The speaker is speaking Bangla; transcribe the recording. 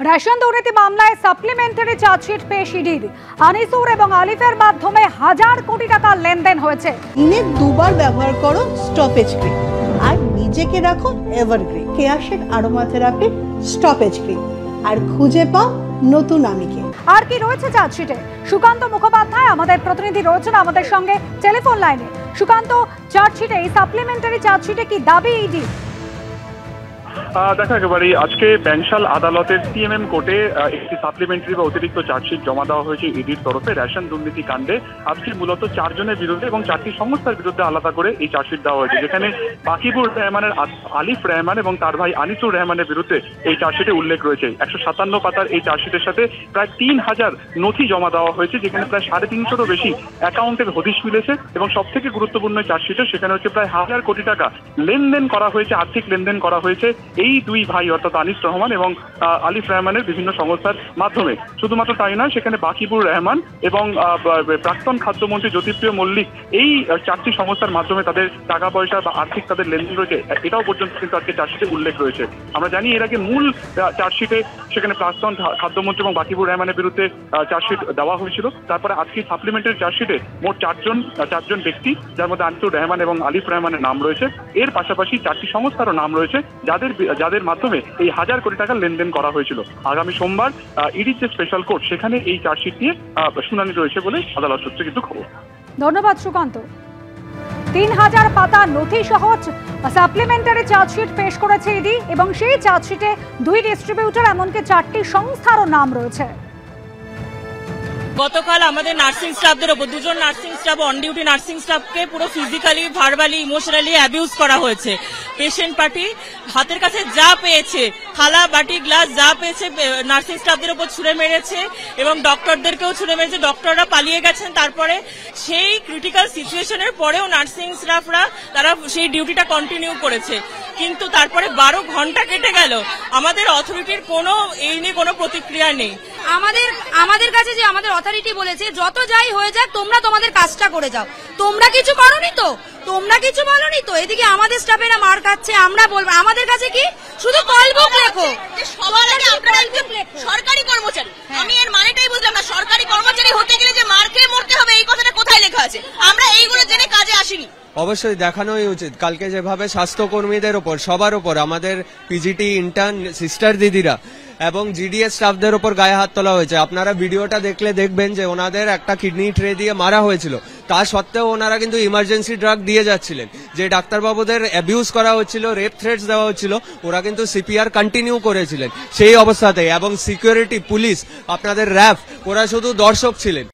রেশন দুর্নীতি মামলায় সাপ্লিমেন্টারি চার্জশিট পেশ ইডির। আনিসুর এবং আলিফের মাধ্যমে হাজার কোটি টাকা লেনদেন হয়েছে। দিনে দুবার ব্যবহার করো স্টপেজ ক্রিম আর নিজেকে রাখো এভারগ্রিন কেয়াশেক আরোমা থেরাপি স্টপেজ ক্রিম আর খুঁজে পাও নতুন আমিকে। আর কি রয়েছে চার্জশিটে? সুকান্ত মুখোপাধ্যায় আমাদের প্রতিনিধি রয়েছেন আমাদের সঙ্গে টেলিফোন লাইনে। সুকান্ত, চার্জশিটে এই সাপ্লিমেন্টারি চার্জশিটে কি দাবি ইডি? দেখা একেবারে আজকে ব্যাংশাল আদালতের সিএমএম কোর্টে একটি সাপ্লিমেন্টারি বা অতিরিক্ত চার্জশিট জমা দেওয়া হয়েছে ইডির তরফে রেশন দুর্নীতি কাণ্ডে। আজকে মূলত 4 জনের বিরুদ্ধে এবং 4টি সংস্থার বিরুদ্ধে আলাদা করে এই চার্জশিট দেওয়া হয়েছে, যেখানে বাকিবুর রহমানের আলিফ রহমান এবং তার ভাই আনিসুর রহমানের বিরুদ্ধে এই চার্জশিটে উল্লেখ রয়েছে। 157 পাতার এই চার্জশিটের সাথে প্রায় 3000 নথি জমা দেওয়া হয়েছে, যেখানে প্রায় 350-এরও বেশি অ্যাকাউন্টের হদিশ মিলেছে এবং সব থেকে গুরুত্বপূর্ণ চার্জশিটে সেখানে হচ্ছে প্রায় 1000 কোটি টাকা লেনদেন করা হয়েছে, আর্থিক লেনদেন করা হয়েছে এই দুই ভাই অর্থাৎ আনিস রহমান এবং আলিফ রহমানের বিভিন্ন সংস্থার মাধ্যমে। শুধুমাত্র তাই নয়, সেখানে বাকিবুর রহমান এবং প্রাক্তন খাদ্যমন্ত্রী জ্যোতিপ্রিয় মল্লিক এই 4টি সংস্থার মাধ্যমে তাদের টাকা পয়সা বা আর্থিক তাদের লেনদেন রয়েছে, এটাও পর্যন্ত কিন্তু আজকে চার্জশিটে উল্লেখ রয়েছে। আমরা জানি এর আগে মূল চার্জশিটে সেখানে প্রাক্তন খাদ্যমন্ত্রী এবং বাকিবুর রহমানের বিরুদ্ধে চার্জশিট দেওয়া হয়েছিল। তারপরে আজকে সাপ্লিমেন্টারি চার্জশিটে মোট 4জন ব্যক্তি, যার মধ্যে আনিসুর রহমান এবং আলিফ রহমানের নাম রয়েছে। এর পাশাপাশি 4টি সংস্থারও নাম রয়েছে, যাদের মাধ্যমে এই 1000 কোটি টাকা লেনদেন করা হয়েছিল। আগামী সোমবার ইডির যে স্পেশাল কোর্ট সেখানে এই চার্জশিট নিয়ে শুনানি রয়েছে বলে আদালত সূত্রে কিন্তু খবর। ধন্যবাদ সুকান্ত। 3000 পাতা নথি সহ সাপ্লিমেন্টারি চার্জশিট পেশ করেছে ইডি এবং সেই চার্জশিটে 2 ডিস্ট্রিবিউটর এমনকি 4টি সংস্থারও নাম রয়েছে। গতকাল আমাদের নার্সিং স্টাফদের ওপর 2 জন nursing staff on duty nursing স্টাফকে পুরো ফিজিক্যালি, ভার্বালি, ইমোশনালি অ্যাবিউজ করা হয়েছে। পেশেন্ট পার্টি হাতের কাছে যা পেয়েছে, থালা, বাটি, গ্লাস যা পেয়েছে নার্সিং স্টাফদের ওপর ছুঁড়ে মেরেছে এবং ডক্টরদেরকেও ছুঁড়ে মেরেছে। ডক্টররা পালিয়ে গেছেন। তারপরে সেই ক্রিটিক্যাল সিচুয়েশনের পরেও নার্সিং স্টাফরা তারা সেই ডিউটিটা কন্টিনিউ করেছে, কিন্তু তারপরে 12 ঘন্টা কেটে গেল, আমাদের অথরিটির কোনো এই নিয়ে কোনো প্রতিক্রিয়া নেই। আমাদের কাছে যে আমাদের অথরিটি বলেছে যত যাই হয়ে যাক তোমরা তোমাদের কাজটা করে যাও। তোমরা কিছু করোনি তো, তোমরা কিছু বলোনি তো। এদিকে আমাদের স্টাফেরা মার খাচ্ছে, আমরা বলবো আমাদের কাছে কি শুধু কলবুক লেখো। সবার আগে আপনারা একজন সরকারি কর্মচারী, আমি এর মানেটাই বুঝলাম না। সরকারি কর্মচারী হতে গেলে যে মার খেয়ে মরতে হবে এই কথাটা কোথায় লেখা আছে? আমরা এইগুলো জেনে কাজে আসিনি। অবশ্যই দেখানোই উচিত। কালকে যেভাবে স্বাস্থ্যকর্মীদের ওপর, সবার ওপর, আমাদের পিজিটি, ইন্টার্ন, সিস্টার দিদিরা এবং জিডিএস স্টাফদের ওপর গায়ে হাত তোলা হয়েছে। আপনারা ভিডিওটা দেখলে দেখবেন যে ওনাদের একটা কিডনি ট্রে দিয়ে মারা হয়েছিল, তা সত্ত্বেও ওনারা কিন্তু ইমার্জেন্সি ড্রাগ দিয়ে যাচ্ছিলেন। যে ডাক্তারবাবুদের অ্যাবিউজ করা হচ্ছিল, রেপ থ্রেটস দেওয়া হচ্ছিল, ওরা কিন্তু সিপিআর কন্টিনিউ করেছিলেন সেই অবস্থাতে। এবং সিকিউরিটি, পুলিশ, আপনাদের র্যাব, ওরা শুধু দর্শক ছিলেন।